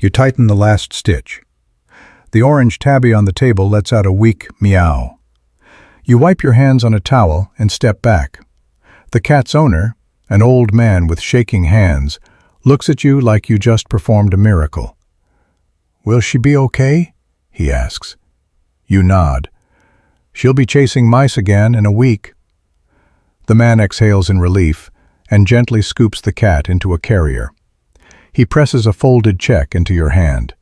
You tighten the last stitch. The orange tabby on the table lets out a weak meow. You wipe your hands on a towel and step back. The cat's owner, an old man with shaking hands, looks at you like you just performed a miracle. "Will she be okay?" he asks. You nod. "She'll be chasing mice again in a week." The man exhales in relief and gently scoops the cat into a carrier. He presses a folded check into your hand.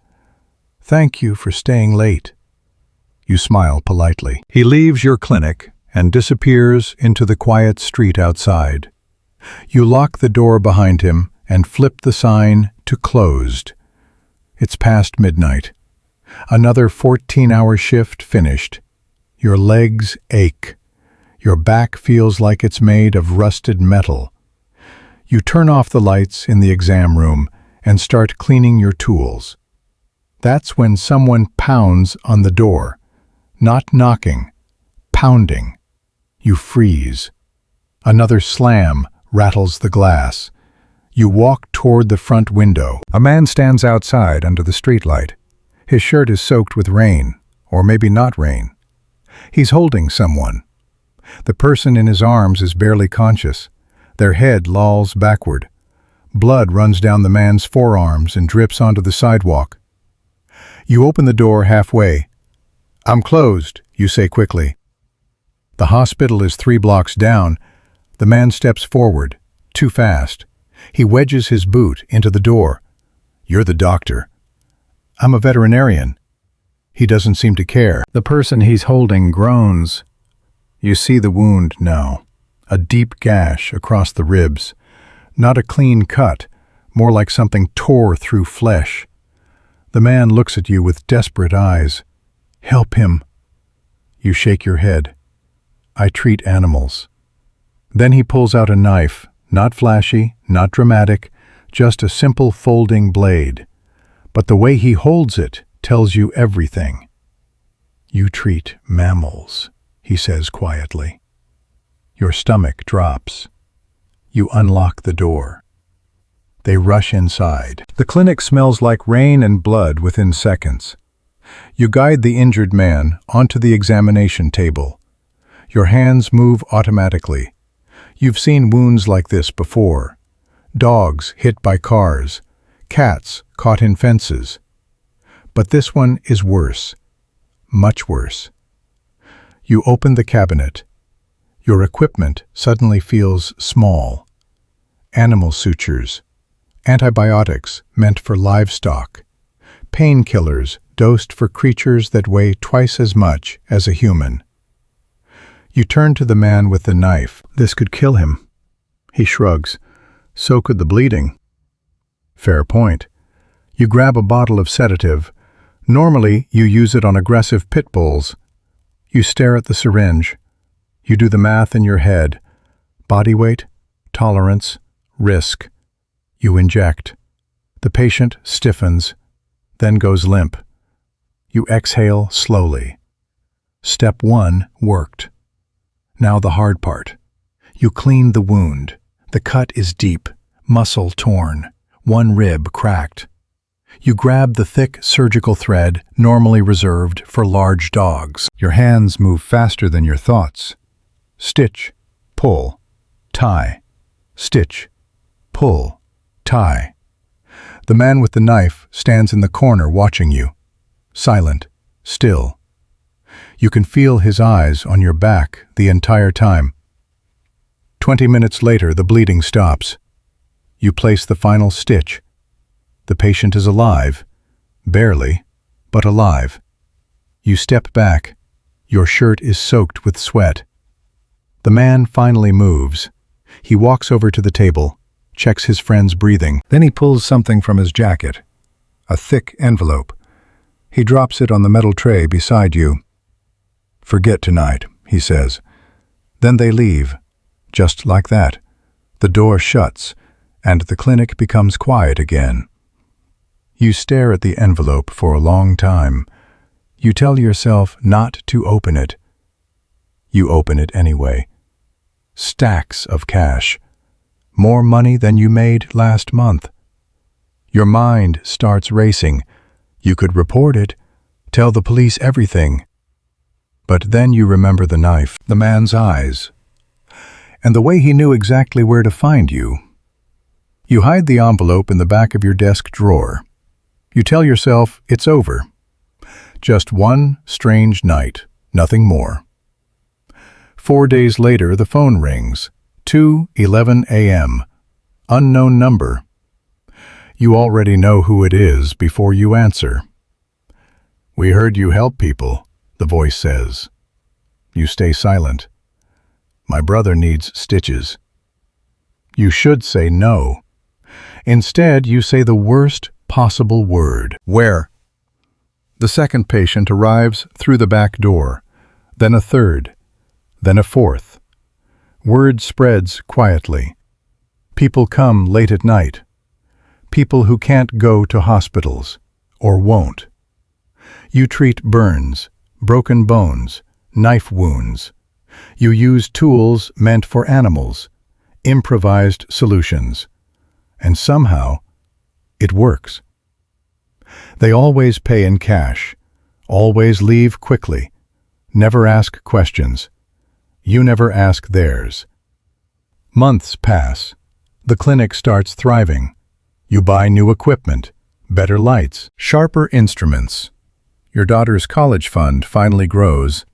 "Thank you for staying late." You smile politely. He leaves your clinic and disappears into the quiet street outside. You lock the door behind him and flip the sign to closed. It's past midnight. Another 14-hour shift finished. Your legs ache. Your back feels like it's made of rusted metal. You turn off the lights in the exam room and start cleaning your tools. That's when someone pounds on the door. Not knocking, pounding. You freeze. Another slam rattles the glass. You walk toward the front window. A man stands outside under the streetlight. His shirt is soaked with rain, or maybe not rain. He's holding someone. The person in his arms is barely conscious. Their head lolls backward. Blood runs down the man's forearms and drips onto the sidewalk. You open the door halfway. "I'm closed," you say quickly. The hospital is 3 blocks down. The man steps forward, too fast. He wedges his boot into the door. "You're the doctor." "I'm a veterinarian." He doesn't seem to care. The person he's holding groans. You see the wound now, a deep gash across the ribs. Not a clean cut, more like something tore through flesh. The man looks at you with desperate eyes. "Help him." You shake your head. "I treat animals." Then he pulls out a knife, not flashy, not dramatic, just a simple folding blade. But the way he holds it tells you everything. "You treat mammals," he says quietly. Your stomach drops. You unlock the door. They rush inside. The clinic smells like rain and blood within seconds. You guide the injured man onto the examination table. Your hands move automatically. You've seen wounds like this before. Dogs hit by cars, cats caught in fences. But this one is worse, much worse. You open the cabinet. Your equipment suddenly feels small. Animal sutures, antibiotics meant for livestock, painkillers dosed for creatures that weigh twice as much as a human. You turn to the man with the knife. "This could kill him." He shrugs. "So could the bleeding." Fair point. You grab a bottle of sedative. Normally, you use it on aggressive pit bulls. You stare at the syringe. You do the math in your head. Body weight, tolerance, risk. You inject. The patient stiffens, then goes limp. You exhale slowly. Step 1 worked. Now the hard part. You clean the wound. The cut is deep, muscle torn, one rib cracked. You grab the thick surgical thread normally reserved for large dogs. Your hands move faster than your thoughts. Stitch, pull, tie. Stitch, pull, tie. The man with the knife stands in the corner watching you. Silent, still. You can feel his eyes on your back the entire time. 20 minutes later, the bleeding stops. You place the final stitch. The patient is alive. Barely, but alive. You step back. Your shirt is soaked with sweat. The man finally moves. He walks over to the table, checks his friend's breathing. Then he pulls something from his jacket. A thick envelope. He drops it on the metal tray beside you. "Forget tonight," he says. Then they leave. Just like that. The door shuts, and the clinic becomes quiet again. You stare at the envelope for a long time. You tell yourself not to open it. You open it anyway. Stacks of cash. More money than you made last month. Your mind starts racing. You could report it, tell the police everything. But then you remember the knife, the man's eyes, and the way he knew exactly where to find you. You hide the envelope in the back of your desk drawer. You tell yourself it's over. Just one strange night, nothing more. 4 days later, the phone rings. 2:11 a.m. Unknown number. You already know who it is before you answer. "We heard you help people," the voice says. You stay silent. "My brother needs stitches." You should say no. Instead, you say the worst possible word. "Where?" The second patient arrives through the back door, then a third, then a fourth. Word spreads quietly. People come late at night. People who can't go to hospitals, or won't. You treat burns, broken bones, knife wounds. You use tools meant for animals, improvised solutions. And somehow, it works. They always pay in cash, always leave quickly, never ask questions. You never ask theirs. Months pass. The clinic starts thriving. You buy new equipment, better lights, sharper instruments. Your daughter's college fund finally grows.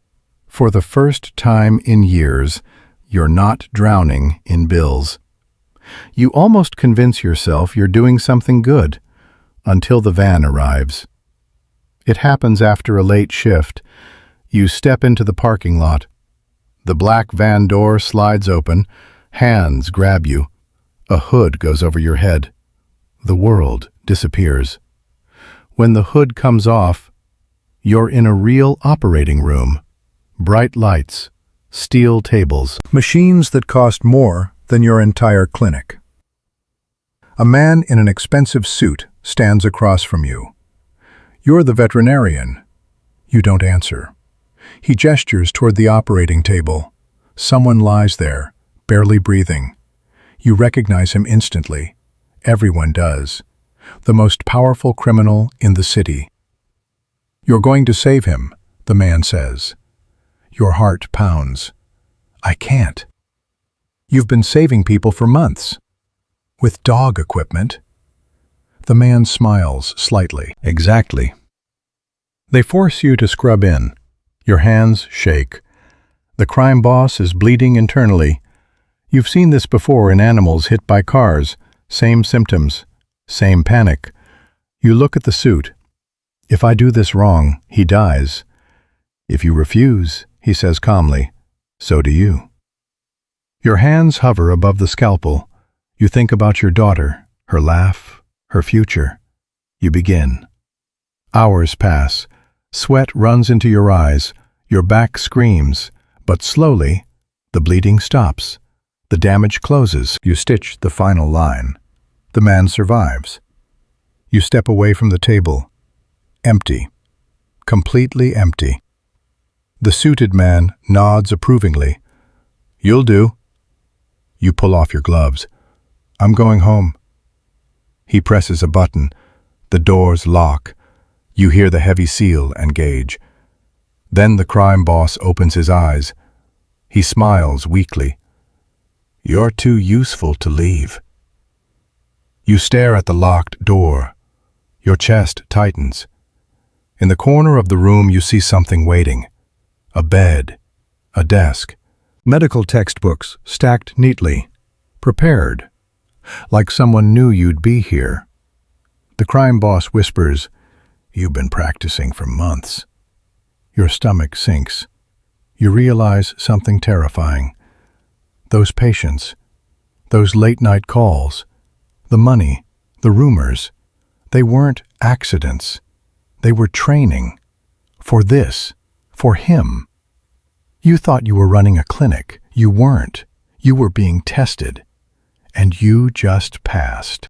For the first time in years, you're not drowning in bills. You almost convince yourself you're doing something good, until the van arrives. It happens after a late shift. You step into the parking lot. The black van door slides open. Hands grab you. A hood goes over your head. The world disappears. When the hood comes off, you're in a real operating room. Bright lights, steel tables, machines that cost more than your entire clinic. A man in an expensive suit stands across from you. You're the veterinarian. You don't answer. He gestures toward the operating table. Someone lies there, barely breathing. You recognize him instantly. Everyone does. The most powerful criminal in the city. "You're going to save him," the man says. Your heart pounds. "I can't." You've been saving people for months. With dog equipment. The man smiles slightly. Exactly. They force you to scrub in. Your hands shake. The crime boss is bleeding internally. You've seen this before in animals hit by cars. Same symptoms. Same panic. You look at the suit. "If I do this wrong, he dies." "If you refuse," he says calmly, "so do you." Your hands hover above the scalpel. You think about your daughter, her laugh, her future. You begin. Hours pass. Sweat runs into your eyes. Your back screams. But slowly, the bleeding stops. The damage closes. You stitch the final line. The man survives. You step away from the table. Empty. Completely empty. The suited man nods approvingly. "You'll do." You pull off your gloves. "I'm going home." He presses a button. The doors lock. You hear the heavy seal and gauge. Then the crime boss opens his eyes. He smiles weakly. "You're too useful to leave." You stare at the locked door. Your chest tightens. In the corner of the room you see something waiting. A bed, a desk, medical textbooks stacked neatly, prepared, like someone knew you'd be here. The crime boss whispers, "You've been practicing for months." Your stomach sinks. You realize something terrifying. Those patients, those late-night calls, the money, the rumors, they weren't accidents. They were training. For this. For him. You thought you were running a clinic. You weren't. You were being tested. And you just passed.